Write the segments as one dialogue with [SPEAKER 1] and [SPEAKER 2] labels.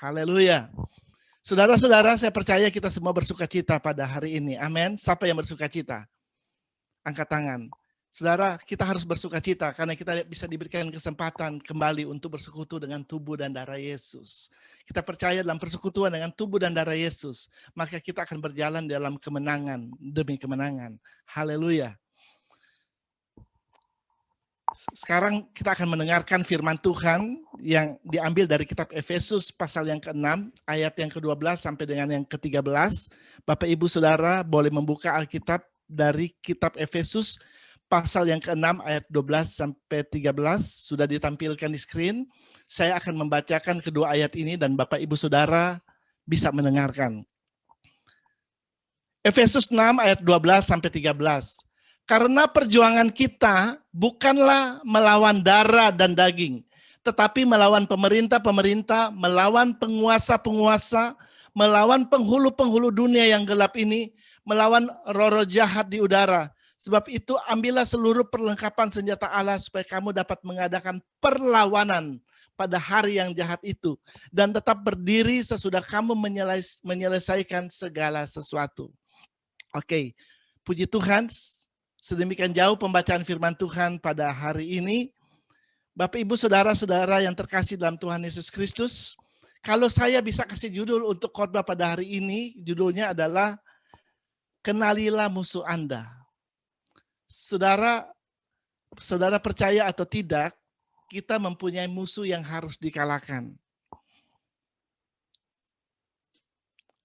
[SPEAKER 1] Haleluya. Saudara-saudara, saya percaya kita semua bersuka cita pada hari ini. Amin. Siapa yang bersuka cita? Angkat tangan. Saudara, kita harus bersuka cita karena kita bisa diberikan kesempatan kembali untuk bersekutu dengan tubuh dan darah Yesus. Kita percaya dalam persekutuan dengan tubuh dan darah Yesus, maka kita akan berjalan dalam kemenangan demi kemenangan. Haleluya. Sekarang kita akan mendengarkan firman Tuhan yang diambil dari kitab Efesus pasal yang ke-6, ayat yang ke-12 sampai dengan yang ke-13. Bapak Ibu Saudara boleh membuka Alkitab dari kitab Efesus pasal yang ke-6 ayat 12 sampai 13 sudah ditampilkan di screen. Saya akan membacakan kedua ayat ini dan Bapak Ibu Saudara bisa mendengarkan. Efesus 6 ayat 12 sampai 13. Karena perjuangan kita bukanlah melawan darah dan daging, tetapi melawan pemerintah-pemerintah, melawan penguasa-penguasa, melawan penghulu-penghulu dunia yang gelap ini, melawan roh-roh jahat di udara. Sebab itu ambillah seluruh perlengkapan senjata Allah supaya kamu dapat mengadakan perlawanan pada hari yang jahat itu. Dan tetap berdiri sesudah kamu menyelesaikan segala sesuatu. Oke, puji Tuhan. Sedemikian jauh pembacaan firman Tuhan pada hari ini. Bapak Ibu Saudara-saudara yang terkasih dalam Tuhan Yesus Kristus. Kalau saya bisa kasih judul untuk khotbah pada hari ini, judulnya adalah Kenalilah Musuh Anda. Saudara percaya atau tidak, kita mempunyai musuh yang harus dikalahkan.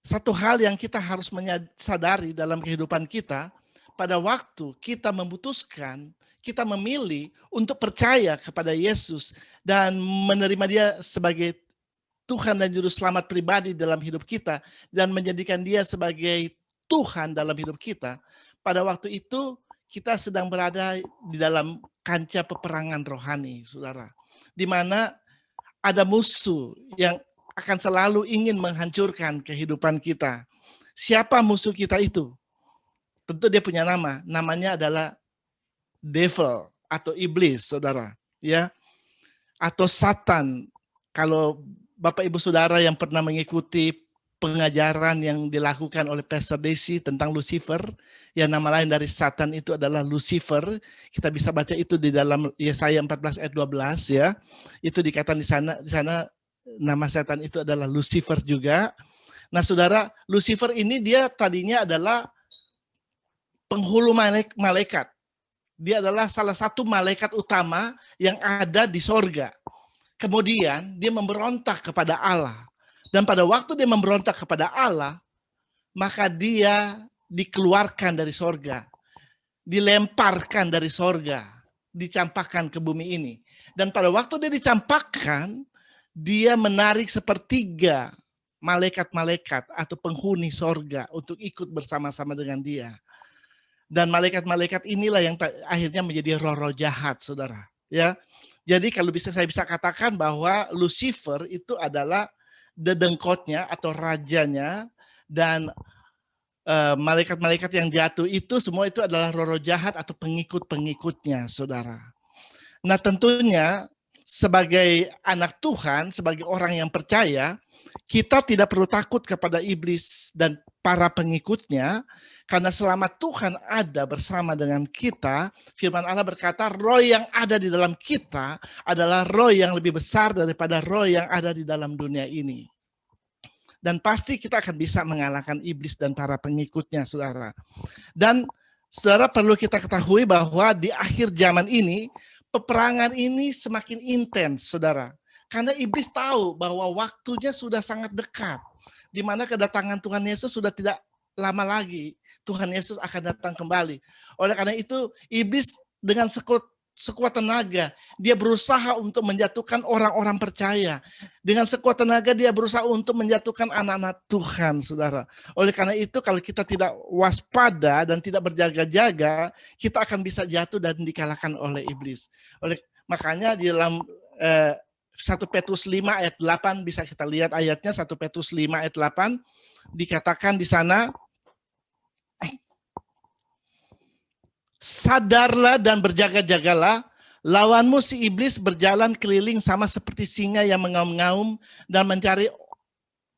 [SPEAKER 1] Satu hal yang kita harus sadari dalam kehidupan kita, pada waktu kita memutuskan, kita memilih untuk percaya kepada Yesus dan menerima Dia sebagai Tuhan dan Juru Selamat pribadi dalam hidup kita dan menjadikan Dia sebagai Tuhan dalam hidup kita, pada waktu itu kita sedang berada di dalam kancah peperangan rohani, saudara. Di mana ada musuh yang akan selalu ingin menghancurkan kehidupan kita. Siapa musuh kita itu? Tentu dia punya nama. Namanya adalah devil atau iblis, saudara. Ya, atau Satan. Kalau Bapak Ibu Saudara yang pernah mengikuti pengajaran yang dilakukan oleh Pastor Desi tentang Lucifer, yang nama lain dari Satan itu adalah Lucifer. Kita bisa baca itu di dalam Yesaya 14 ayat 12 ya. Itu dikatakan di sana nama Satan itu adalah Lucifer juga. Nah, Saudara, Lucifer ini dia tadinya adalah penghulu malaikat. Dia adalah salah satu malaikat utama yang ada di sorga. Kemudian dia memberontak kepada Allah. Dan pada waktu dia memberontak kepada Allah, maka dia dikeluarkan dari sorga, dilemparkan dari sorga, dicampakkan ke bumi ini. Dan pada waktu dia dicampakkan, dia menarik sepertiga malaikat-malaikat atau penghuni sorga untuk ikut bersama-sama dengan dia. Dan malaikat-malaikat inilah yang akhirnya menjadi roh-roh jahat, saudara. Ya, jadi kalau saya bisa katakan bahwa Lucifer itu adalah dedengkotnya atau rajanya, dan malaikat-malaikat yang jatuh itu semua itu adalah roh-roh jahat atau pengikut-pengikutnya, saudara. Nah, tentunya sebagai anak Tuhan, sebagai orang yang percaya, kita tidak perlu takut kepada iblis dan para pengikutnya, karena selama Tuhan ada bersama dengan kita, firman Allah berkata, roh yang ada di dalam kita adalah roh yang lebih besar daripada roh yang ada di dalam dunia ini. Dan pasti kita akan bisa mengalahkan iblis dan para pengikutnya, saudara. Dan saudara perlu kita ketahui bahwa di akhir zaman ini, peperangan ini semakin intens, saudara. Karena iblis tahu bahwa waktunya sudah sangat dekat, di mana kedatangan Tuhan Yesus sudah tidak lama lagi. Tuhan Yesus akan datang kembali. Oleh karena itu, iblis dengan sekuat tenaga, dia berusaha untuk menjatuhkan orang-orang percaya. Dengan sekuat tenaga, dia berusaha untuk menjatuhkan anak-anak Tuhan, saudara. Oleh karena itu, kalau kita tidak waspada dan tidak berjaga-jaga, kita akan bisa jatuh dan dikalahkan oleh iblis. Makanya di dalam 1 Petrus 5 ayat 8, bisa kita lihat ayatnya, 1 Petrus 5 ayat 8, dikatakan di sana, sadarlah dan berjaga-jagalah, lawanmu si iblis berjalan keliling sama seperti singa yang mengaum-ngaum dan mencari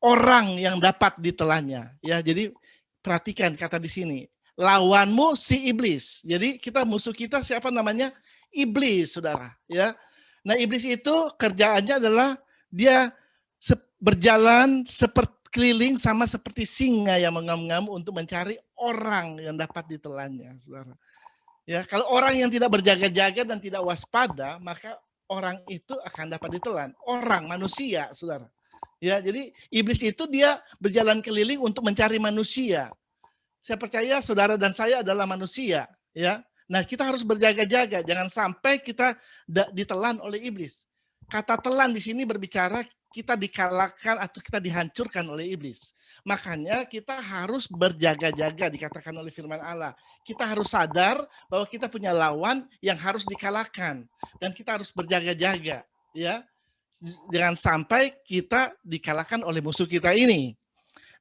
[SPEAKER 1] orang yang dapat ditelannya. Ya, jadi perhatikan kata di sini. Lawanmu si iblis. Jadi musuh kita siapa namanya? Iblis, saudara. Ya. Nah, iblis itu kerjaannya adalah dia berjalan seperti keliling sama seperti singa yang mengam-ngam untuk mencari orang yang dapat ditelannya, saudara. Ya, kalau orang yang tidak berjaga-jaga dan tidak waspada, maka orang itu akan dapat ditelan. Orang, manusia, saudara. Ya, jadi iblis itu dia berjalan keliling untuk mencari manusia. Saya percaya saudara dan saya adalah manusia, ya. Nah, kita harus berjaga-jaga, jangan sampai kita ditelan oleh iblis. Kata telan di sini berbicara kita dikalahkan atau kita dihancurkan oleh iblis. Makanya kita harus berjaga-jaga, dikatakan oleh firman Allah. Kita harus sadar bahwa kita punya lawan yang harus dikalahkan dan kita harus berjaga-jaga, ya. Jangan sampai kita dikalahkan oleh musuh kita ini.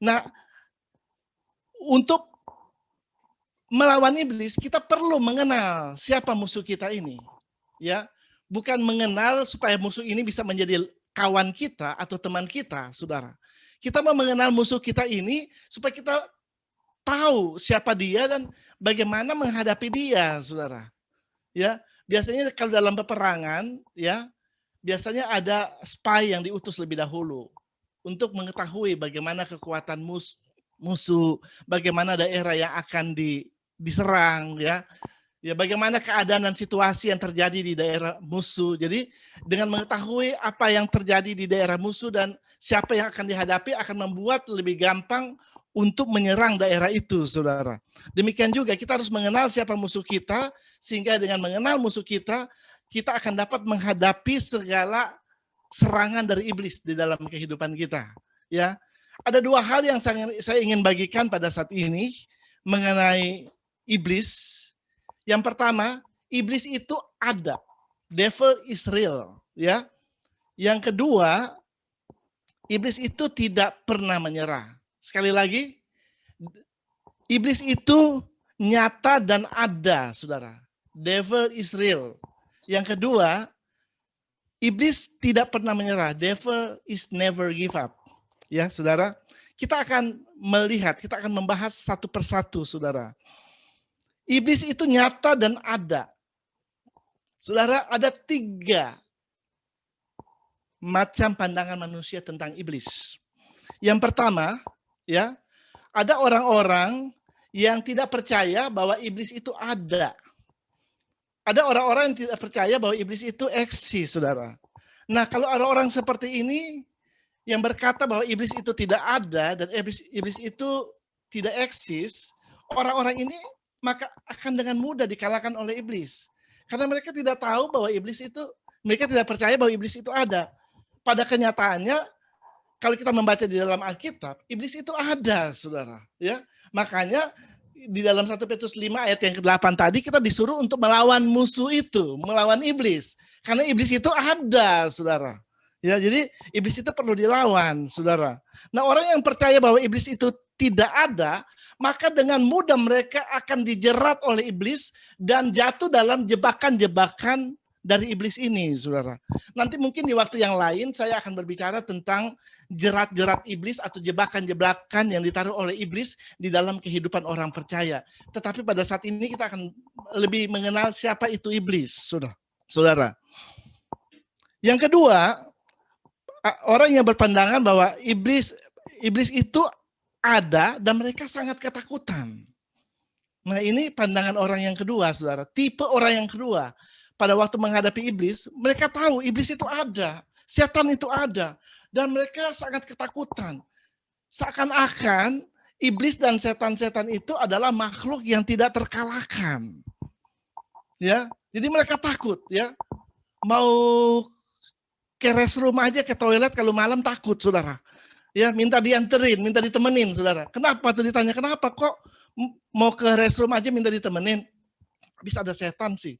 [SPEAKER 1] Nah, untuk melawan iblis kita perlu mengenal siapa musuh kita ini, ya. Bukan mengenal supaya musuh ini bisa menjadi kawan kita atau teman kita, saudara. Kita mau mengenal musuh kita ini supaya kita tahu siapa dia dan bagaimana menghadapi dia, saudara. Ya, biasanya kalau dalam peperangan, ya, biasanya ada spy yang diutus lebih dahulu untuk mengetahui bagaimana kekuatan musuh, bagaimana daerah yang akan diserang, ya. Ya, bagaimana keadaan dan situasi yang terjadi di daerah musuh. Jadi dengan mengetahui apa yang terjadi di daerah musuh dan siapa yang akan dihadapi akan membuat lebih gampang untuk menyerang daerah itu, saudara. Demikian juga kita harus mengenal siapa musuh kita, sehingga dengan mengenal musuh kita, kita akan dapat menghadapi segala serangan dari iblis di dalam kehidupan kita. Ya, ada dua hal yang saya ingin bagikan pada saat ini mengenai iblis. Yang pertama, iblis itu ada. Devil is real, ya. Yang kedua, iblis itu tidak pernah menyerah. Sekali lagi, iblis itu nyata dan ada, saudara. Devil is real. Yang kedua, iblis tidak pernah menyerah. Devil is never give up. Ya, saudara. Kita akan melihat, kita akan membahas satu persatu, saudara. Iblis itu nyata dan ada. Saudara, ada 3 macam pandangan manusia tentang iblis. Yang pertama, ya, ada orang-orang yang tidak percaya bahwa iblis itu ada. Ada orang-orang yang tidak percaya bahwa iblis itu eksis, saudara. Nah, kalau ada orang seperti ini yang berkata bahwa iblis itu tidak ada dan iblis itu tidak eksis, orang-orang ini maka akan dengan mudah dikalahkan oleh iblis. Karena mereka tidak tahu bahwa iblis itu, mereka tidak percaya bahwa iblis itu ada. Pada kenyataannya, kalau kita membaca di dalam Alkitab, iblis itu ada, saudara. Ya, makanya di dalam 1 Petrus 5 ayat yang ke-8 tadi kita disuruh untuk melawan musuh itu, melawan iblis. Karena iblis itu ada, saudara. Ya, jadi iblis itu perlu dilawan, saudara. Nah, orang yang percaya bahwa iblis itu tidak ada, maka dengan mudah mereka akan dijerat oleh iblis dan jatuh dalam jebakan-jebakan dari iblis ini, saudara. Nanti mungkin di waktu yang lain saya akan berbicara tentang jerat-jerat iblis atau jebakan-jebakan yang ditaruh oleh iblis di dalam kehidupan orang percaya. Tetapi pada saat ini kita akan lebih mengenal siapa itu iblis, saudara. Yang kedua, orang yang berpandangan bahwa iblis itu ada dan mereka sangat ketakutan. Nah, ini pandangan orang yang kedua, saudara. Tipe orang yang kedua. Pada waktu menghadapi iblis, mereka tahu iblis itu ada. Setan itu ada. Dan mereka sangat ketakutan. Seakan-akan iblis dan setan-setan itu adalah makhluk yang tidak terkalahkan. Ya, jadi mereka takut, ya. Mau ke restroom aja, ke toilet kalau malam takut, saudara. Ya, minta dianterin, minta ditemenin, saudara. Kenapa? Tuh ditanya, kenapa kok mau ke restroom aja minta ditemenin? Bisa ada setan sih.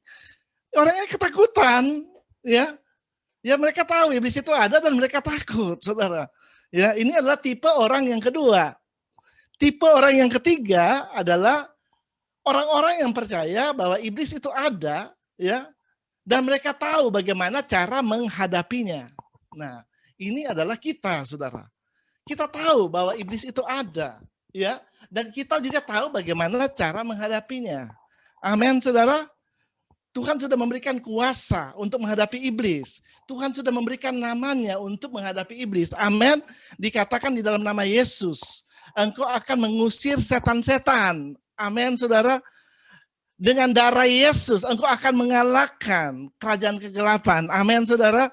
[SPEAKER 1] Orangnya ketakutan, ya. Ya, mereka tahu iblis itu ada dan mereka takut, saudara. Ya, ini adalah tipe orang yang kedua. Tipe orang yang ketiga adalah orang-orang yang percaya bahwa iblis itu ada, ya, dan mereka tahu bagaimana cara menghadapinya. Nah, ini adalah kita, saudara. Kita tahu bahwa iblis itu ada, ya. Dan kita juga tahu bagaimana cara menghadapinya. Amin, saudara. Tuhan sudah memberikan kuasa untuk menghadapi iblis. Tuhan sudah memberikan namanya untuk menghadapi iblis. Amin. Dikatakan di dalam nama Yesus, engkau akan mengusir setan-setan. Amin, saudara. Dengan darah Yesus, engkau akan mengalahkan kerajaan kegelapan. Amin, saudara.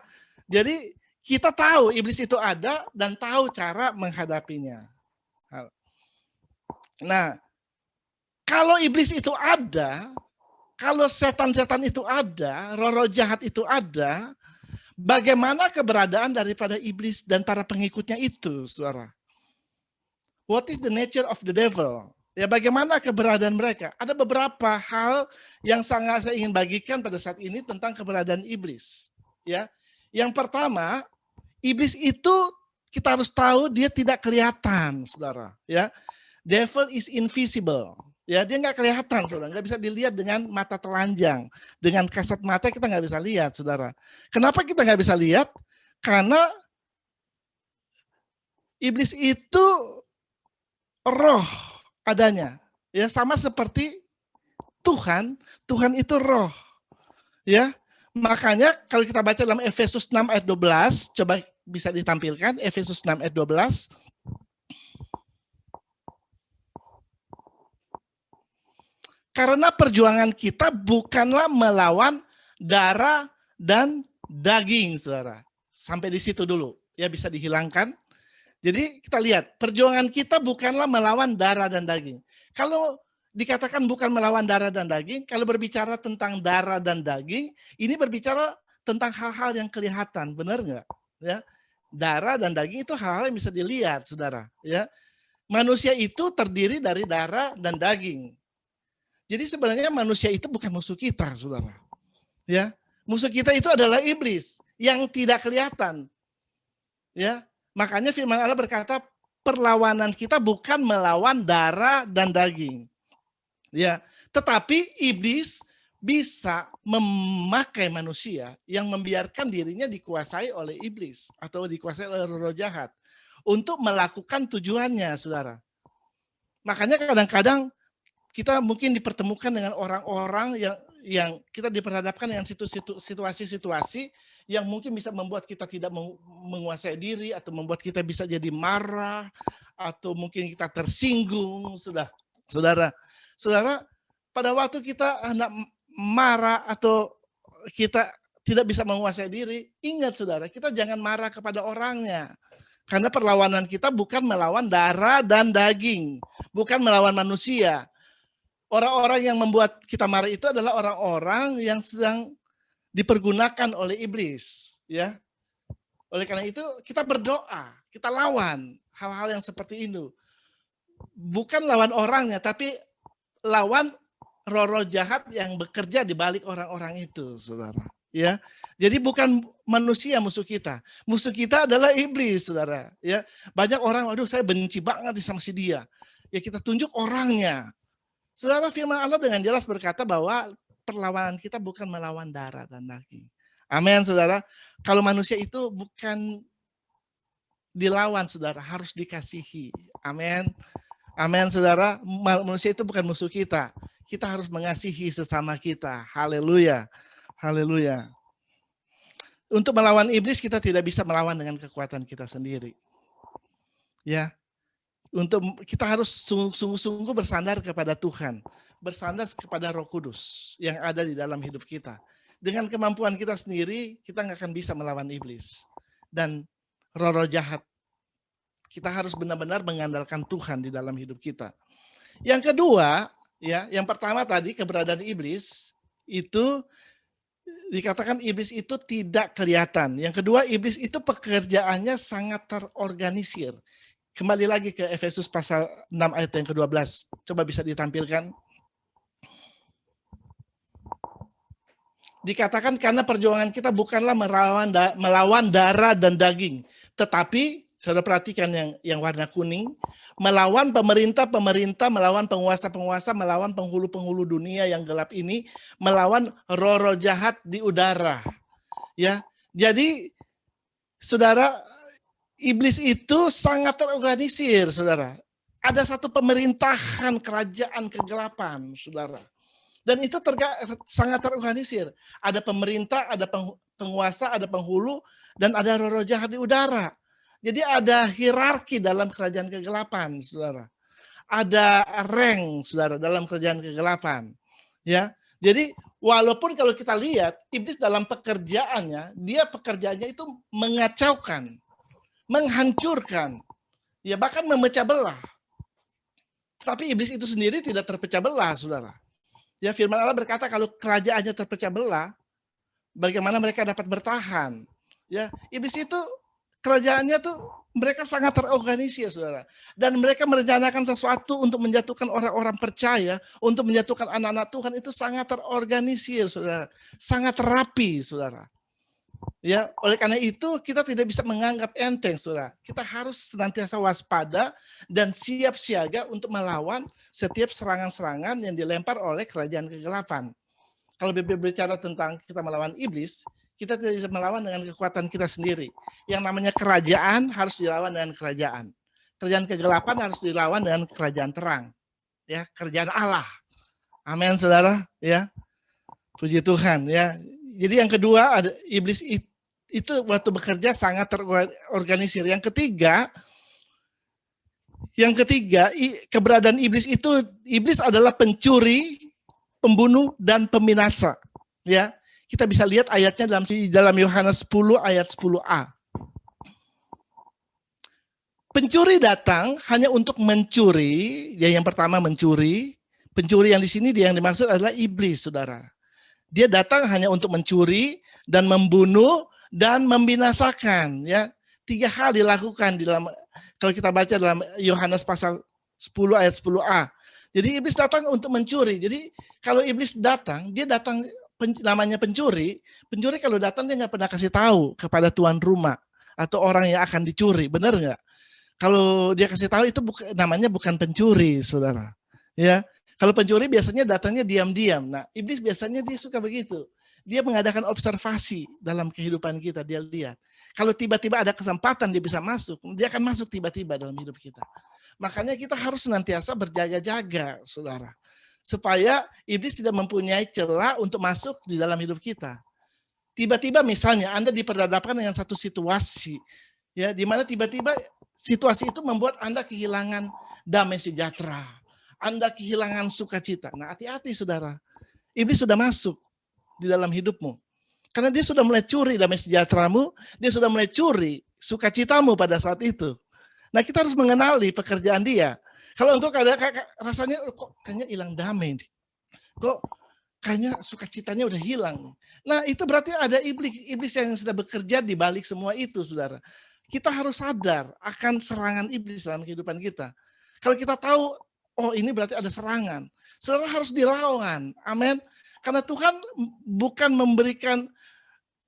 [SPEAKER 1] Jadi kita tahu iblis itu ada dan tahu cara menghadapinya. Nah, kalau iblis itu ada, kalau setan-setan itu ada, roh-roh jahat itu ada, bagaimana keberadaan daripada iblis dan para pengikutnya itu, saudara? What is the nature of the devil? Ya, bagaimana keberadaan mereka? Ada beberapa hal yang sangat saya ingin bagikan pada saat ini tentang keberadaan iblis. Ya, yang pertama, iblis itu kita harus tahu dia tidak kelihatan, saudara. Ya, devil is invisible. Ya, dia nggak kelihatan, saudara. Nggak bisa dilihat dengan mata telanjang. Dengan kasat mata kita nggak bisa lihat, saudara. Kenapa kita nggak bisa lihat? Karena iblis itu roh adanya, ya, sama seperti Tuhan. Tuhan itu roh, ya. Makanya kalau kita baca dalam Efesus 6 ayat 12, coba bisa ditampilkan Efesus 6 ayat 12. Karena perjuangan kita bukanlah melawan darah dan daging, saudara. Sampai di situ dulu, ya, bisa dihilangkan. Jadi kita lihat, perjuangan kita bukanlah melawan darah dan daging. Kalau dikatakan bukan melawan darah dan daging, kalau berbicara tentang darah dan daging, ini berbicara tentang hal-hal yang kelihatan, benar nggak? Ya, darah dan daging itu hal-hal yang bisa dilihat, saudara. Ya, manusia itu terdiri dari darah dan daging. Jadi sebenarnya manusia itu bukan musuh kita, saudara. Ya, musuh kita itu adalah iblis yang tidak kelihatan. Ya, makanya firman Allah berkata, perlawanan kita bukan melawan darah dan daging. Ya, tetapi iblis bisa memakai manusia yang membiarkan dirinya dikuasai oleh iblis atau dikuasai oleh roh jahat untuk melakukan tujuannya, saudara. Makanya kadang-kadang kita mungkin dipertemukan dengan orang-orang yang kita diperhadapkan dengan situasi-situasi yang mungkin bisa membuat kita tidak menguasai diri atau membuat kita bisa jadi marah atau mungkin kita tersinggung, saudara. Pada waktu kita hendak marah atau kita tidak bisa menguasai diri, ingat, saudara, kita jangan marah kepada orangnya. Karena perlawanan kita bukan melawan darah dan daging, bukan melawan manusia. Orang-orang yang membuat kita marah itu adalah orang-orang yang sedang dipergunakan oleh iblis, ya. Oleh karena itu kita berdoa, kita lawan hal-hal yang seperti itu. Bukan lawan orangnya, tapi lawan roh-roh jahat yang bekerja di balik orang-orang itu, saudara. Ya, jadi bukan manusia musuh kita. Musuh kita adalah iblis, saudara. Ya, banyak orang, waduh, saya benci banget sama si dia. Ya, kita tunjuk orangnya. Saudara, firman Allah dengan jelas berkata bahwa perlawanan kita bukan melawan darah dan daging. Amin, saudara. Kalau manusia itu bukan dilawan, saudara, harus dikasihi. Amin. Amin, saudara. Manusia itu bukan musuh kita. Kita harus mengasihi sesama kita. Haleluya. Haleluya. Untuk melawan iblis kita tidak bisa melawan dengan kekuatan kita sendiri. Ya. Kita harus sungguh-sungguh bersandar kepada Tuhan, bersandar kepada Roh Kudus yang ada di dalam hidup kita. Dengan kemampuan kita sendiri, kita nggak akan bisa melawan iblis dan roh-roh jahat. Kita harus benar-benar mengandalkan Tuhan di dalam hidup kita. Yang kedua, ya, yang pertama tadi keberadaan iblis itu dikatakan iblis itu tidak kelihatan. Yang kedua, iblis itu pekerjaannya sangat terorganisir. Kembali lagi ke Efesus pasal 6 ayat yang ke-12. Coba bisa ditampilkan. Dikatakan karena perjuangan kita bukanlah melawan darah dan daging. Tetapi, saudara perhatikan yang warna kuning, melawan pemerintah-pemerintah, melawan penguasa-penguasa, melawan penghulu-penghulu dunia yang gelap ini, melawan roh-roh jahat di udara. Ya, jadi, saudara, Iblis itu sangat terorganisir, saudara. Ada satu pemerintahan kerajaan kegelapan, saudara. Dan itu sangat terorganisir. Ada pemerintah, ada penguasa, ada penghulu, dan ada roh-roh jahat di udara. Jadi ada hierarki dalam kerajaan kegelapan, saudara. Ada rank, saudara, dalam kerajaan kegelapan. Ya, jadi walaupun kalau kita lihat iblis dalam pekerjaannya, dia pekerjaannya itu mengacaukan, menghancurkan, ya bahkan memecah belah. Tapi iblis itu sendiri tidak terpecah belah, saudara. Ya, firman Allah berkata kalau kerajaannya terpecah belah, bagaimana mereka dapat bertahan? Ya, iblis itu kerajaannya tuh mereka sangat terorganisir, saudara. Dan mereka merencanakan sesuatu untuk menjatuhkan orang-orang percaya, untuk menjatuhkan anak-anak Tuhan itu sangat terorganisir, saudara. Sangat rapi, saudara. Ya, oleh karena itu kita tidak bisa menganggap enteng, saudara. Kita harus senantiasa waspada dan siap siaga untuk melawan setiap serangan-serangan yang dilempar oleh kerajaan kegelapan. Kalau berbicara tentang kita melawan iblis, kita tidak bisa melawan dengan kekuatan kita sendiri. Yang namanya kerajaan harus dilawan dengan kerajaan. Kerajaan kegelapan harus dilawan dengan kerajaan terang. Ya, kerajaan Allah. Amin, saudara. Ya, puji Tuhan. Ya. Jadi yang kedua, ada iblis itu waktu bekerja sangat terorganisir. Yang ketiga, keberadaan iblis itu, iblis adalah pencuri, pembunuh, dan peminasa. Ya, kita bisa lihat ayatnya dalam Yohanes 10 ayat 10a. Pencuri datang hanya untuk mencuri. Ya, yang pertama mencuri. Pencuri yang di sini yang dimaksud adalah iblis, saudara. Dia datang hanya untuk mencuri dan membunuh dan membinasakan. Ya, 3 hal dilakukan di dalam, kalau kita baca dalam Yohanes pasal 10 ayat 10a. Jadi iblis datang untuk mencuri. Jadi kalau iblis datang, dia datang namanya pencuri. Pencuri kalau datang dia nggak pernah kasih tahu kepada tuan rumah atau orang yang akan dicuri, benar nggak? Kalau dia kasih tahu itu namanya bukan pencuri, saudara. Ya. Kalau pencuri biasanya datangnya diam-diam. Nah, iblis biasanya dia suka begitu. Dia mengadakan observasi dalam kehidupan kita, dia lihat. Kalau tiba-tiba ada kesempatan dia bisa masuk, dia akan masuk tiba-tiba dalam hidup kita. Makanya kita harus senantiasa berjaga-jaga, saudara. Supaya iblis tidak mempunyai celah untuk masuk di dalam hidup kita. Tiba-tiba misalnya Anda diperhadapkan dengan satu situasi, ya, di mana tiba-tiba situasi itu membuat Anda kehilangan damai sejahtera. Anda kehilangan sukacita. Nah, hati-hati, saudara. Iblis sudah masuk di dalam hidupmu. Karena dia sudah mulai curi damai sejahteramu, dia sudah mulai curi sukacitamu pada saat itu. Nah, kita harus mengenali pekerjaan dia. Kalau engkau rasanya kok kayaknya hilang damai nih. Kok kayaknya sukacitanya udah hilang. Nah, itu berarti ada iblis yang sudah bekerja di balik semua itu, saudara. Kita harus sadar akan serangan iblis dalam kehidupan kita. Kalau kita tahu, oh ini berarti ada serangan, saudara harus dilawan. Amin. Karena Tuhan bukan memberikan,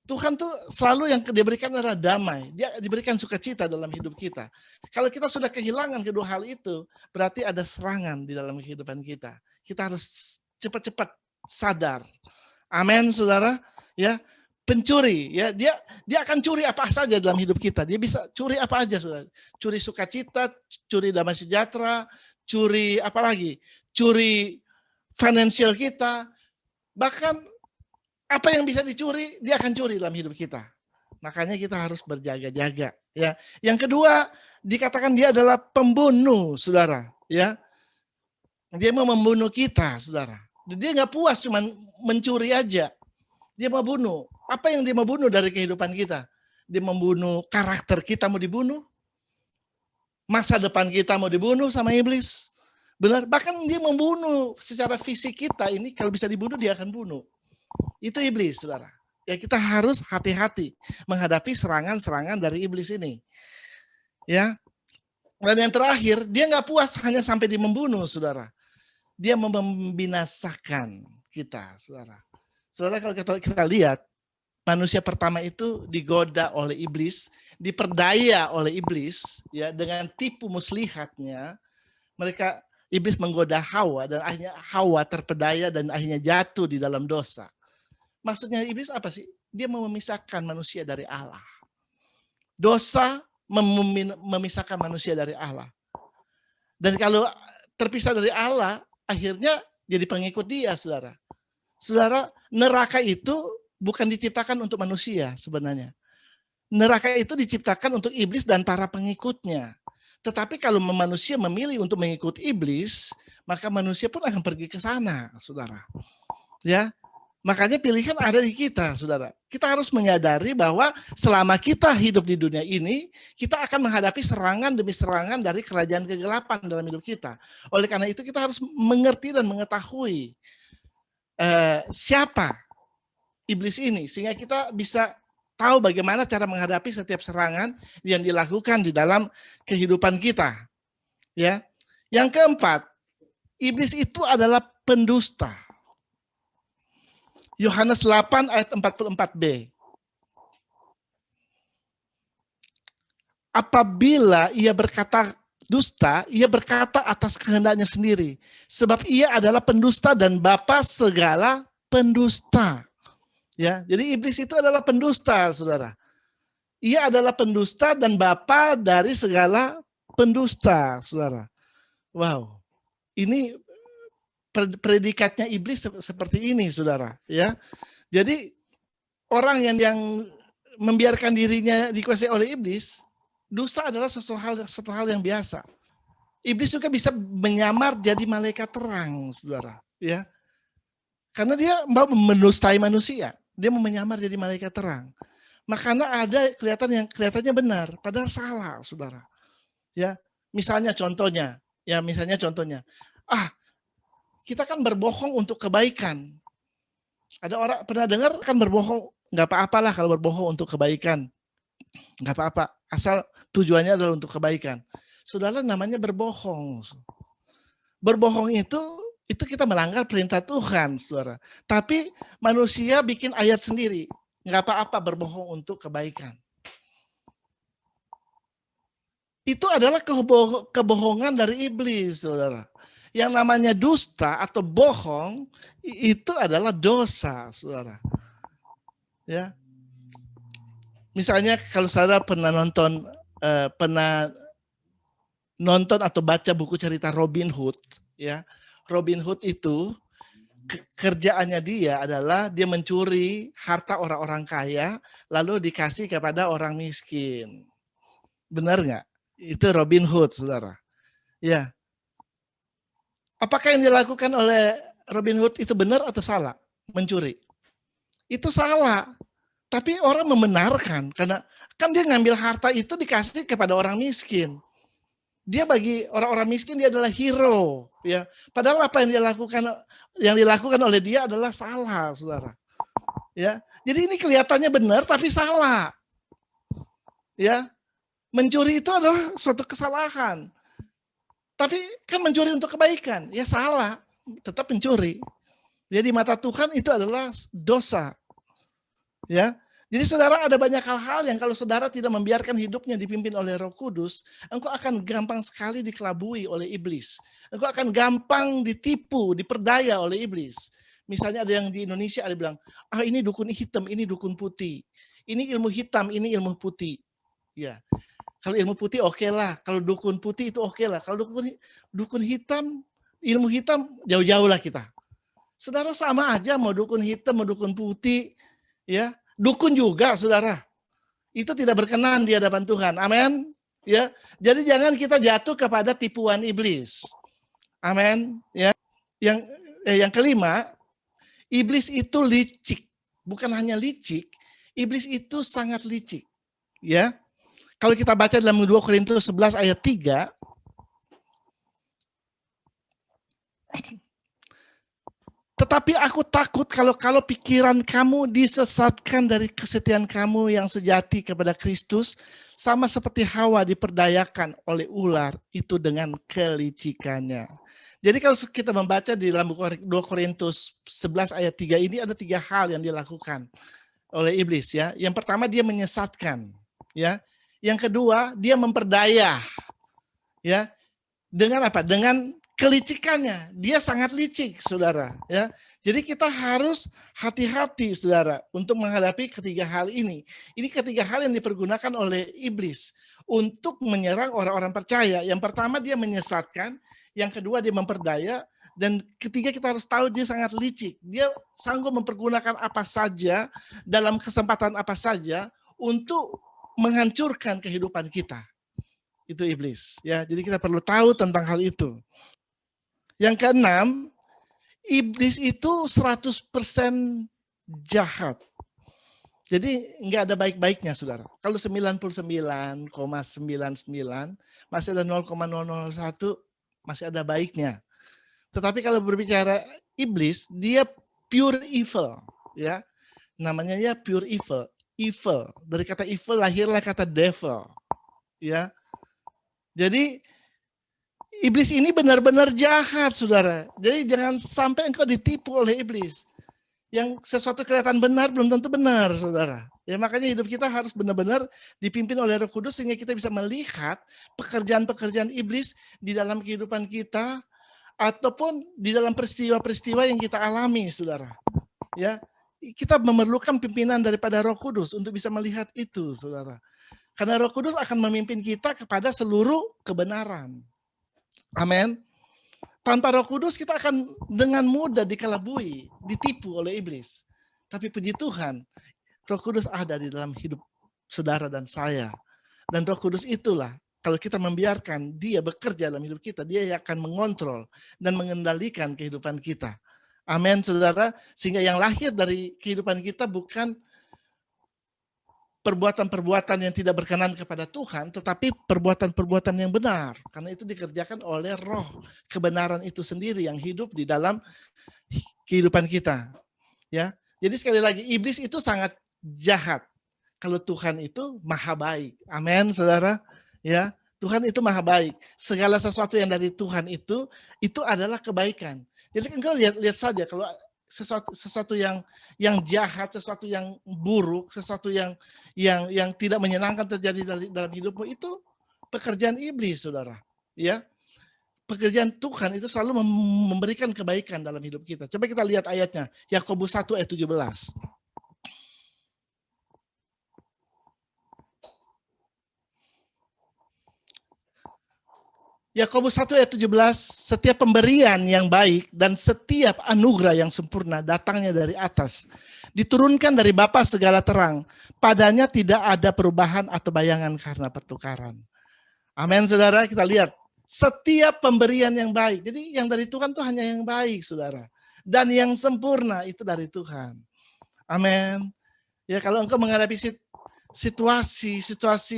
[SPEAKER 1] Tuhan tuh selalu yang diberikan adalah damai. Dia diberikan sukacita dalam hidup kita. Kalau kita sudah kehilangan kedua hal itu, berarti ada serangan di dalam kehidupan kita. Kita harus cepat-cepat sadar. Amin, saudara. Ya, pencuri, ya dia akan curi apa saja dalam hidup kita. Dia bisa curi apa aja, saudara. Curi sukacita, curi damai sejahtera, curi apa lagi? Curi finansial kita. Bahkan apa yang bisa dicuri, dia akan curi dalam hidup kita. Makanya kita harus berjaga-jaga. Ya, yang kedua dikatakan dia adalah pembunuh, saudara. Ya, dia mau membunuh kita, saudara. Dia nggak puas cuma mencuri aja. Dia mau bunuh. Apa yang dia mau bunuh dari kehidupan kita? Dia membunuh karakter kita, mau dibunuh. Masa depan kita mau dibunuh sama iblis. Benar, bahkan dia membunuh secara fisik kita. Ini kalau bisa dibunuh, dia akan bunuh. Itu iblis, saudara. Ya, kita harus hati-hati menghadapi serangan-serangan dari iblis ini. Ya. Dan yang terakhir, dia nggak puas hanya sampai dia membunuh, saudara. Dia membinasakan kita, saudara. Saudara, kalau kita lihat, manusia pertama itu digoda oleh iblis, diperdaya oleh iblis, ya, dengan tipu muslihatnya. Iblis menggoda Hawa dan akhirnya Hawa terpedaya dan akhirnya jatuh di dalam dosa. Maksudnya iblis apa sih? Dia mau memisahkan manusia dari Allah. Dosa memisahkan manusia dari Allah. Dan kalau terpisah dari Allah, akhirnya jadi pengikut dia, saudara. Saudara, neraka itu bukan diciptakan untuk manusia sebenarnya. Neraka itu diciptakan untuk iblis dan para pengikutnya. Tetapi kalau manusia memilih untuk mengikut iblis, maka manusia pun akan pergi ke sana, saudara. Ya, makanya pilihan ada di kita, saudara. Kita harus menyadari bahwa selama kita hidup di dunia ini, kita akan menghadapi serangan demi serangan dari kerajaan kegelapan dalam hidup kita. Oleh karena itu kita harus mengerti dan mengetahui siapa iblis ini, sehingga kita bisa tahu bagaimana cara menghadapi setiap serangan yang dilakukan di dalam kehidupan kita. Ya, yang keempat, iblis itu adalah pendusta. Yohanes 8 ayat 44b. Apabila ia berkata dusta, ia berkata atas kehendaknya sendiri. Sebab ia adalah pendusta dan bapa segala pendusta. Ya, jadi iblis itu adalah pendusta, saudara. Ia adalah pendusta dan bapa dari segala pendusta, saudara. Wow, ini predikatnya iblis seperti ini, saudara. Ya, jadi orang yang membiarkan dirinya dikuasai oleh iblis, dusta adalah satu hal yang biasa. Iblis juga bisa menyamar jadi malaikat terang, saudara. Ya, karena dia mau mendustai manusia. Dia mau menyamar jadi malaikat terang. Makanya ada kelihatannya benar, padahal salah, saudara. Ya, misalnya contohnya, kita kan berbohong untuk kebaikan. Ada orang pernah dengar kan berbohong, nggak apa-apalah kalau berbohong untuk kebaikan, nggak apa-apa, asal tujuannya adalah untuk kebaikan. Saudara, namanya berbohong. Berbohong itu kita melanggar perintah Tuhan, saudara. Tapi manusia bikin ayat sendiri. Nggak apa-apa berbohong untuk kebaikan. Itu adalah kebohongan dari iblis, saudara. Yang namanya dusta atau bohong, itu adalah dosa, saudara. Ya. Misalnya kalau saudara pernah nonton atau baca buku cerita Robin Hood, ya. Robin Hood itu kerjaannya dia adalah dia mencuri harta orang-orang kaya lalu dikasih kepada orang miskin. Benar nggak? Itu Robin Hood, saudara. Ya. Apakah yang dilakukan oleh Robin Hood itu benar atau salah? Mencuri. Itu salah. Tapi orang membenarkan karena kan dia ngambil harta itu dikasih kepada orang miskin. Dia bagi orang-orang miskin dia adalah hero, ya. Padahal apa yang dilakukan oleh dia adalah salah, saudara. Ya, jadi ini kelihatannya benar tapi salah. Ya, mencuri itu adalah suatu kesalahan. Tapi kan mencuri untuk kebaikan, ya salah, tetap mencuri. Jadi mata Tuhan itu adalah dosa. Ya. Jadi saudara, ada banyak hal-hal yang kalau saudara tidak membiarkan hidupnya dipimpin oleh Roh Kudus, engkau akan gampang sekali dikelabui oleh iblis. Engkau akan gampang ditipu, diperdaya oleh iblis. Misalnya ada yang di Indonesia ada bilang, ini dukun hitam, ini dukun putih. Ini ilmu hitam, ini ilmu putih. Ya. Kalau ilmu putih oke lah, kalau dukun putih itu oke lah. Kalau dukun hitam, ilmu hitam jauh-jauh lah kita. Saudara, sama aja mau dukun hitam, mau dukun putih, ya. Dukun juga, saudara. Itu tidak berkenan di hadapan Tuhan. Amin. Ya. Jadi jangan kita jatuh kepada tipuan iblis. Amin. Ya. Yang kelima, iblis itu licik. Bukan hanya licik, iblis itu sangat licik. Ya. Kalau kita baca dalam 2 Korintus 11 ayat 3, tetapi aku takut kalau pikiran kamu disesatkan dari kesetiaan kamu yang sejati kepada Kristus, sama seperti Hawa diperdayakan oleh ular itu dengan kelicikannya. Jadi kalau kita membaca di dalam 2 Korintus 11 ayat 3 ini ada 3 hal yang dilakukan oleh iblis, ya. Yang pertama dia menyesatkan, ya. Yang kedua dia memperdaya, ya. Dengan apa? Dengan kelicikannya. Dia sangat licik, saudara. Ya, jadi kita harus hati-hati, saudara, untuk menghadapi ketiga hal ini. Ini ketiga hal yang dipergunakan oleh iblis untuk menyerang orang-orang percaya. Yang pertama dia menyesatkan, yang kedua dia memperdaya, dan ketiga kita harus tahu dia sangat licik. Dia sanggup mempergunakan apa saja dalam kesempatan apa saja untuk menghancurkan kehidupan kita. Itu iblis, ya. Jadi kita perlu tahu tentang hal itu. Yang keenam, iblis itu 100% jahat. Jadi nggak ada baik-baiknya, saudara. Kalau 99,99 masih ada 0,001 masih ada baiknya. Tetapi kalau berbicara iblis, dia pure evil, ya. Namanya ya pure evil. Evil. Dari kata evil lahirlah kata devil, ya. Jadi iblis ini benar-benar jahat, saudara. Jadi jangan sampai engkau ditipu oleh iblis. Yang sesuatu kelihatan benar belum tentu benar, saudara. Ya makanya hidup kita harus benar-benar dipimpin oleh Roh Kudus sehingga kita bisa melihat pekerjaan-pekerjaan iblis di dalam kehidupan kita ataupun di dalam peristiwa-peristiwa yang kita alami, saudara. Ya, kita memerlukan pimpinan daripada Roh Kudus untuk bisa melihat itu, saudara. Karena Roh Kudus akan memimpin kita kepada seluruh kebenaran. Amin. Tanpa Roh Kudus kita akan dengan mudah dikelabui, ditipu oleh iblis. Tapi puji Tuhan, Roh Kudus ada di dalam hidup saudara dan saya. Dan Roh Kudus itulah, kalau kita membiarkan dia bekerja dalam hidup kita, dia akan mengontrol dan mengendalikan kehidupan kita. Amin, saudara. Sehingga yang lahir dari kehidupan kita bukan perbuatan-perbuatan yang tidak berkenan kepada Tuhan, tetapi perbuatan-perbuatan yang benar. Karena itu dikerjakan oleh roh kebenaran itu sendiri yang hidup di dalam kehidupan kita. Ya, jadi sekali lagi, iblis itu sangat jahat. Kalau Tuhan itu maha baik. Amin, saudara. Ya, Tuhan itu maha baik. Segala sesuatu yang dari Tuhan itu adalah kebaikan. Jadi engkau lihat saja kalau sesuatu yang jahat, sesuatu yang buruk, sesuatu yang tidak menyenangkan terjadi dalam hidupmu, itu pekerjaan iblis, saudara. Ya, pekerjaan Tuhan itu selalu memberikan kebaikan dalam hidup kita. Coba kita lihat ayatnya, Yakobus 1 ayat 17. Yakobus 1 ayat 17, setiap pemberian yang baik dan setiap anugerah yang sempurna datangnya dari atas, diturunkan dari Bapa segala terang, padanya tidak ada perubahan atau bayangan karena pertukaran. Amin, saudara. Kita lihat, setiap pemberian yang baik, jadi yang dari Tuhan itu hanya yang baik, saudara. Dan yang sempurna itu dari Tuhan. Amin. Ya, kalau engkau menghadapi situasi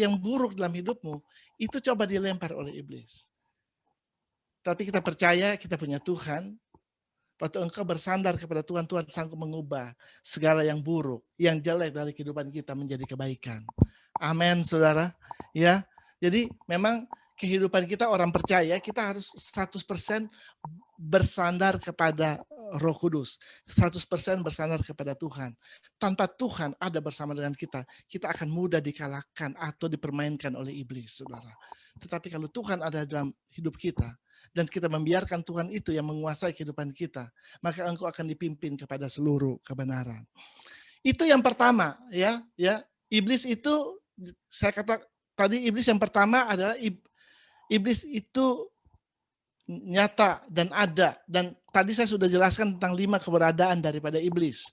[SPEAKER 1] yang buruk dalam hidupmu, itu coba dilempar oleh iblis. Tapi kita percaya kita punya Tuhan. Waktu engkau bersandar kepada Tuhan, Tuhan sanggup mengubah segala yang buruk, yang jelek dari kehidupan kita menjadi kebaikan. Amin, saudara. Ya, jadi memang kehidupan kita orang percaya, kita harus 100% bersandar kepada Roh Kudus, 100% bersandar kepada Tuhan. Tanpa Tuhan ada bersama dengan kita, kita akan mudah dikalahkan atau dipermainkan oleh iblis, saudara. Tetapi kalau Tuhan ada dalam hidup kita, dan kita membiarkan Tuhan itu yang menguasai kehidupan kita, maka engkau akan dipimpin kepada seluruh kebenaran. Itu yang pertama, ya. Iblis itu, saya kata tadi, iblis yang pertama adalah iblis itu nyata dan ada, dan tadi saya sudah jelaskan tentang 5 keberadaan daripada iblis.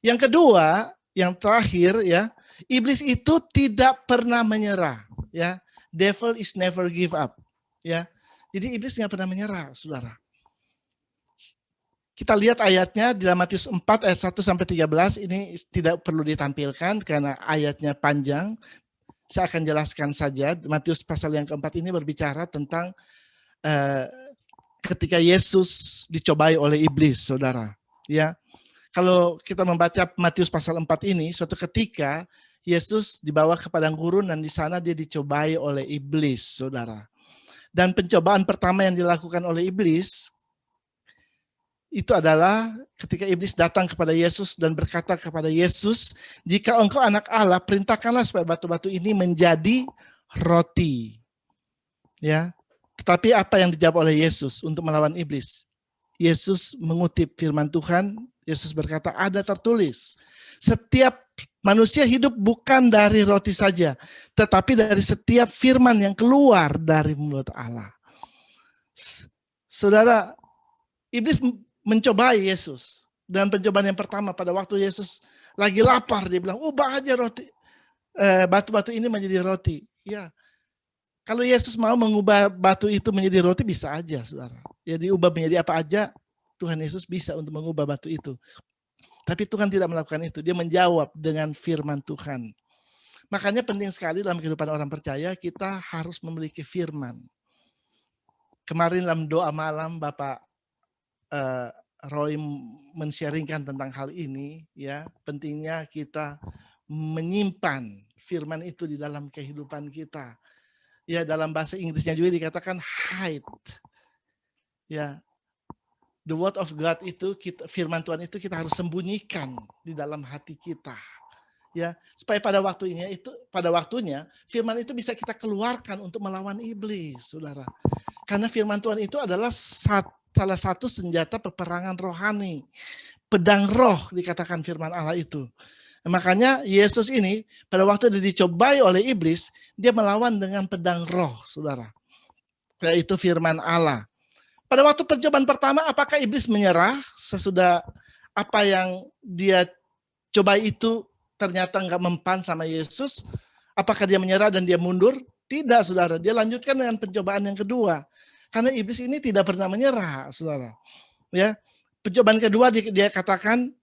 [SPEAKER 1] Yang kedua, yang terakhir, ya, iblis itu tidak pernah menyerah, ya. Devil is never give up, ya. Jadi iblis nggak pernah menyerah, saudara. Kita lihat ayatnya di dalam Matius 4 ayat 1 sampai 13, ini tidak perlu ditampilkan karena ayatnya panjang. Saya akan jelaskan saja. Matius pasal yang keempat ini berbicara tentang ketika Yesus dicobai oleh iblis, saudara. Ya, kalau kita membaca Matius pasal 4 ini, suatu ketika Yesus dibawa ke padang gurun dan di sana dia dicobai oleh iblis, saudara. Dan pencobaan pertama yang dilakukan oleh iblis itu adalah ketika iblis datang kepada Yesus dan berkata kepada Yesus, jika engkau anak Allah, perintahkanlah supaya batu-batu ini menjadi roti. Ya, Tetapi apa yang dijawab oleh Yesus untuk melawan iblis? Yesus mengutip firman Tuhan, Yesus berkata, ada tertulis, setiap manusia hidup bukan dari roti saja, tetapi dari setiap firman yang keluar dari mulut Allah. Saudara, iblis mencobai Yesus. Dan pencobaan yang pertama pada waktu Yesus lagi lapar, dia bilang, ubah aja roti, batu-batu ini menjadi roti. Ya, kalau Yesus mau mengubah batu itu menjadi roti, bisa aja, saudara. Ya, diubah menjadi apa aja, Tuhan Yesus bisa untuk mengubah batu itu. Tapi Tuhan tidak melakukan itu. Dia menjawab dengan firman Tuhan. Makanya penting sekali dalam kehidupan orang percaya, kita harus memiliki firman. Kemarin dalam doa malam, Bapak Roy men-sharingkan tentang hal ini, ya, pentingnya kita menyimpan firman itu di dalam kehidupan kita. Ya, dalam bahasa Inggrisnya juga dikatakan hide. Ya, the word of God itu, firman Tuhan itu kita harus sembunyikan di dalam hati kita. Ya, supaya pada waktunya firman itu bisa kita keluarkan untuk melawan iblis, saudara. Karena firman Tuhan itu adalah salah satu senjata peperangan rohani. Pedang roh dikatakan firman Allah itu. Makanya Yesus ini pada waktu dia dicobai oleh iblis, dia melawan dengan pedang roh, saudara. Yaitu firman Allah. Pada waktu percobaan pertama, apakah iblis menyerah sesudah apa yang dia cobai itu ternyata nggak mempan sama Yesus? Apakah dia menyerah dan dia mundur? Tidak, saudara. Dia lanjutkan dengan pencobaan yang kedua. Karena iblis ini tidak pernah menyerah, saudara. Ya, pencobaan kedua dia katakan,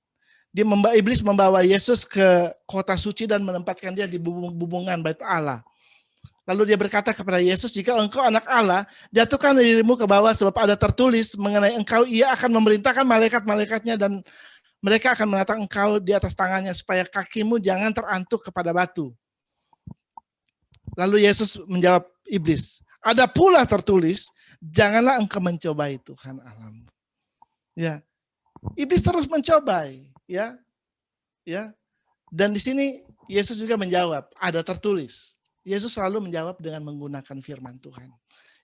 [SPEAKER 1] iblis membawa Yesus ke kota suci dan menempatkan dia di bubungan bait Allah. Lalu dia berkata kepada Yesus, jika engkau anak Allah, jatuhkan dirimu ke bawah sebab ada tertulis mengenai engkau, ia akan memerintahkan malaikat-malaikatnya dan mereka akan mengatakan engkau di atas tangannya supaya kakimu jangan terantuk kepada batu. Lalu Yesus menjawab iblis, ada pula tertulis, janganlah engkau mencobai Tuhan Allahmu. Ya, iblis terus mencobai, ya. Dan di sini Yesus juga menjawab, ada tertulis. Yesus selalu menjawab dengan menggunakan firman Tuhan.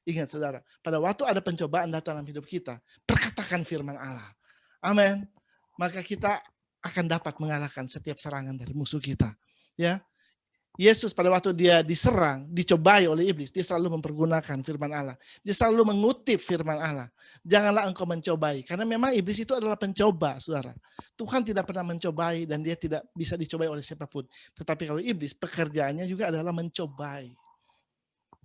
[SPEAKER 1] Ingat saudara, pada waktu ada pencobaan datang dalam hidup kita, perkatakan firman Allah. Amin. Maka kita akan dapat mengalahkan setiap serangan dari musuh kita. Ya, Yesus pada waktu dia diserang, dicobai oleh iblis, dia selalu mempergunakan firman Allah. Dia selalu mengutip firman Allah. Janganlah engkau mencobai. Karena memang iblis itu adalah pencoba, saudara. Tuhan tidak pernah mencobai dan dia tidak bisa dicobai oleh siapapun. Tetapi kalau iblis, pekerjaannya juga adalah mencobai.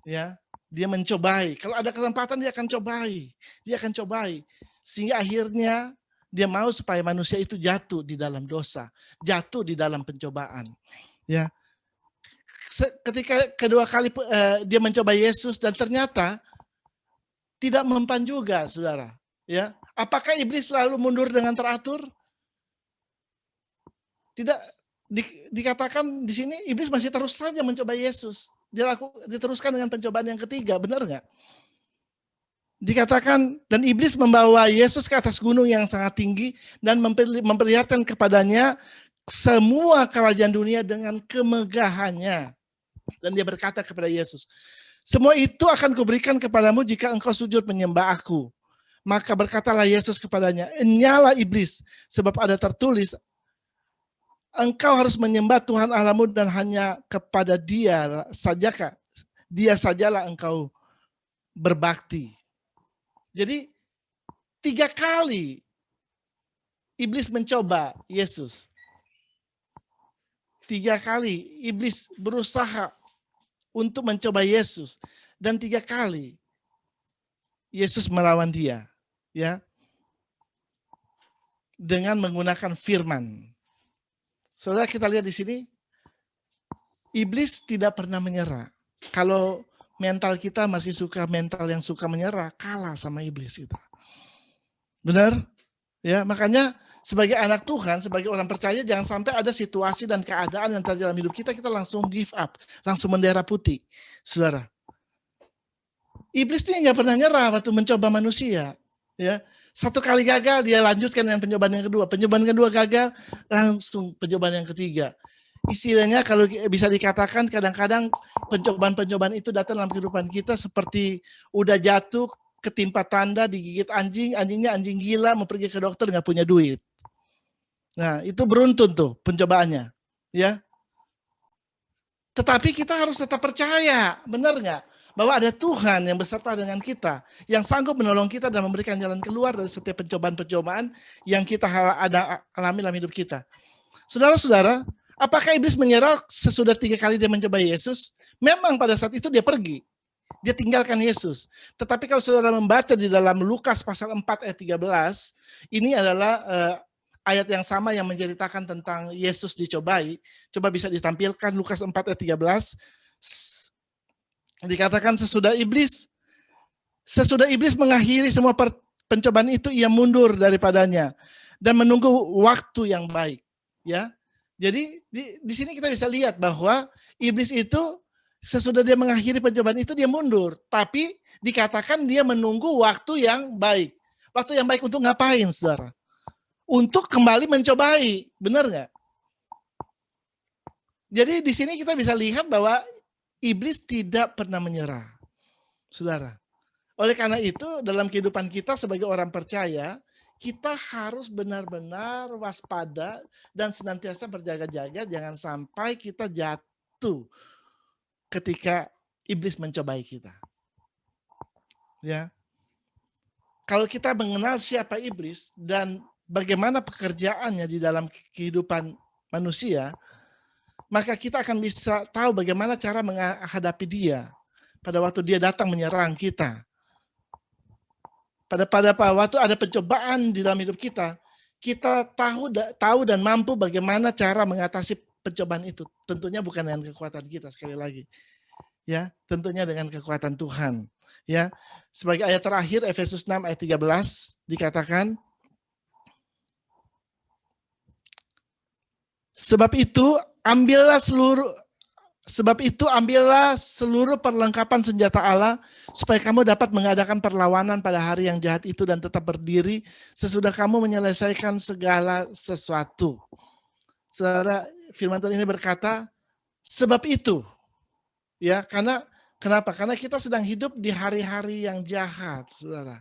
[SPEAKER 1] Ya, dia mencobai. Kalau ada kesempatan dia akan cobai. Dia akan cobai. Sehingga akhirnya dia mau supaya manusia itu jatuh di dalam dosa. Jatuh di dalam pencobaan. Ya. Ketika kedua kali dia mencoba Yesus dan ternyata tidak mempan juga, saudara. Ya, apakah iblis selalu mundur dengan teratur? Tidak, dikatakan di sini iblis masih terus saja mencoba Yesus. Diteruskan dengan pencobaan yang ketiga, benar nggak? Dikatakan dan iblis membawa Yesus ke atas gunung yang sangat tinggi dan memperlihatkan kepadanya semua kerajaan dunia dengan kemegahannya. Dan dia berkata kepada Yesus, semua itu akan kuberikan kepadamu jika engkau sujud menyembah aku. Maka berkatalah Yesus kepadanya, enyalah iblis, sebab ada tertulis, engkau harus menyembah Tuhan Allahmu dan hanya kepada dia sajalah engkau berbakti. Jadi 3 kali iblis mencoba Yesus. 3 kali iblis berusaha untuk mencoba Yesus. Dan 3 kali Yesus melawan dia. Ya, dengan menggunakan firman. Saudara, kita lihat di sini, iblis tidak pernah menyerah. Kalau mental kita masih mental yang suka menyerah, kalah sama iblis kita. Benar? Ya, makanya sebagai anak Tuhan, sebagai orang percaya, jangan sampai ada situasi dan keadaan yang terjadi dalam hidup kita, kita langsung give up, langsung bendera putih. Saudara, iblis ini nggak pernah nyerah waktu mencoba manusia. Ya, 1 kali gagal, dia lanjutkan dengan pencobaan yang kedua. Pencobaan kedua gagal, langsung pencobaan yang ketiga. istilahnya kalau bisa dikatakan kadang-kadang pencobaan-pencobaan itu datang dalam kehidupan kita seperti udah jatuh, ketimpa tanda, digigit anjing, anjingnya anjing gila, mau pergi ke dokter nggak punya duit. Nah, itu beruntun tuh pencobaannya, ya. Tetapi kita harus tetap percaya, benar nggak? Bahwa ada Tuhan yang beserta dengan kita, yang sanggup menolong kita dan memberikan jalan keluar dari setiap pencobaan-pencobaan yang kita ada alami dalam hidup kita. Saudara-saudara, apakah iblis menyerah sesudah 3 kali dia mencoba Yesus? Memang pada saat itu dia pergi. Dia tinggalkan Yesus. Tetapi kalau saudara membaca di dalam Lukas pasal 4 ayat 13, ini adalah ayat yang sama yang menceritakan tentang Yesus dicobai. Coba bisa ditampilkan Lukas 4 ayat 13. Dikatakan sesudah iblis mengakhiri semua pencobaan itu, ia mundur daripadanya dan menunggu waktu yang baik. Ya, jadi di sini kita bisa lihat bahwa iblis itu sesudah dia mengakhiri pencobaan itu dia mundur, tapi dikatakan dia menunggu waktu yang baik. Waktu yang baik untuk ngapain, saudara? Untuk kembali mencobai, benar nggak? Jadi di sini kita bisa lihat bahwa iblis tidak pernah menyerah, saudara. Oleh karena itu dalam kehidupan kita sebagai orang percaya, kita harus benar-benar waspada dan senantiasa berjaga-jaga, jangan sampai kita jatuh ketika iblis mencobai kita. Ya. Kalau kita mengenal siapa iblis dan bagaimana pekerjaannya di dalam kehidupan manusia, maka kita akan bisa tahu bagaimana cara menghadapi dia pada waktu dia datang menyerang kita. Pada waktu ada pencobaan di dalam hidup kita, kita tahu dan mampu bagaimana cara mengatasi pencobaan itu. Tentunya bukan dengan kekuatan kita, sekali lagi. Ya, tentunya dengan kekuatan Tuhan. Ya, sebagai ayat terakhir Efesus 6 ayat 13 dikatakan, sebab itu ambillah seluruh perlengkapan senjata Allah supaya kamu dapat mengadakan perlawanan pada hari yang jahat itu dan tetap berdiri sesudah kamu menyelesaikan segala sesuatu. Saudara, firman Tuhan ini berkata, sebab itu. Ya, kenapa? Karena kita sedang hidup di hari-hari yang jahat, saudara.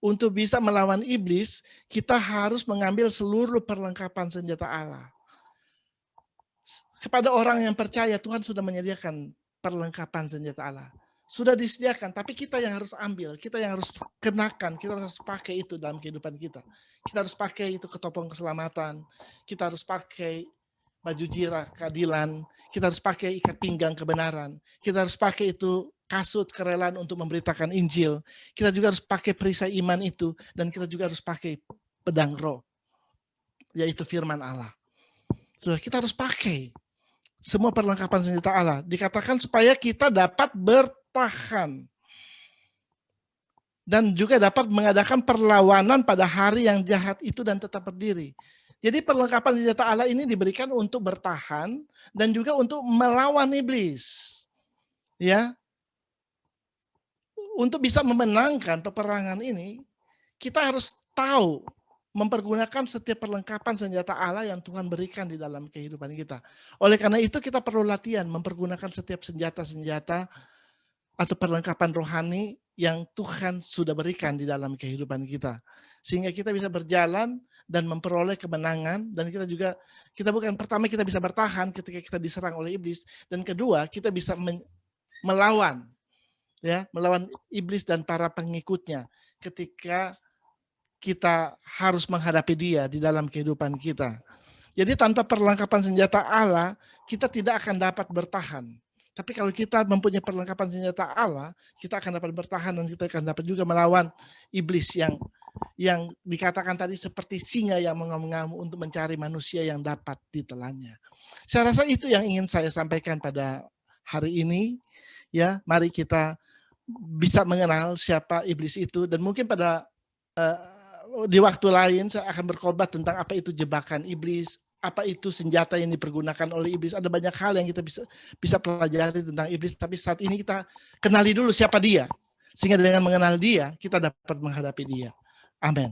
[SPEAKER 1] Untuk bisa melawan iblis, kita harus mengambil seluruh perlengkapan senjata Allah. Kepada orang yang percaya, Tuhan sudah menyediakan perlengkapan senjata Allah. Sudah disediakan, tapi kita yang harus ambil, kita yang harus kenakan, kita harus pakai itu dalam kehidupan kita. Kita harus pakai itu ketopong keselamatan, kita harus pakai baju jirah keadilan, kita harus pakai ikat pinggang kebenaran, kita harus pakai itu kasut kerelaan untuk memberitakan Injil, kita juga harus pakai perisai iman itu, dan kita juga harus pakai pedang roh, yaitu firman Allah. So, kita harus pakai semua perlengkapan senjata Allah. Dikatakan supaya kita dapat bertahan dan juga dapat mengadakan perlawanan pada hari yang jahat itu dan tetap berdiri. Jadi perlengkapan senjata Allah ini diberikan untuk bertahan dan juga untuk melawan iblis. Ya. Untuk bisa memenangkan peperangan ini, kita harus tahu mempergunakan setiap perlengkapan senjata Allah yang Tuhan berikan di dalam kehidupan kita. Oleh karena itu kita perlu latihan mempergunakan setiap senjata-senjata atau perlengkapan rohani yang Tuhan sudah berikan di dalam kehidupan kita. Sehingga kita bisa berjalan dan memperoleh kemenangan, dan kita bukan pertama kita bisa bertahan ketika kita diserang oleh iblis, dan kedua kita bisa melawan iblis dan para pengikutnya ketika kita harus menghadapi dia di dalam kehidupan kita. Jadi tanpa perlengkapan senjata Allah, kita tidak akan dapat bertahan. Tapi kalau kita mempunyai perlengkapan senjata Allah, kita akan dapat bertahan dan kita akan dapat juga melawan iblis yang dikatakan tadi seperti singa yang mengamuk-ngamuk untuk mencari manusia yang dapat ditelannya. Saya rasa itu yang ingin saya sampaikan pada hari ini. Ya, mari kita bisa mengenal siapa iblis itu, dan mungkin pada di waktu lain saya akan berkhotbah tentang apa itu jebakan iblis, apa itu senjata yang dipergunakan oleh iblis. Ada banyak hal yang kita bisa pelajari tentang iblis, tapi saat ini kita kenali dulu siapa dia, sehingga dengan mengenal dia kita dapat menghadapi dia. Amin.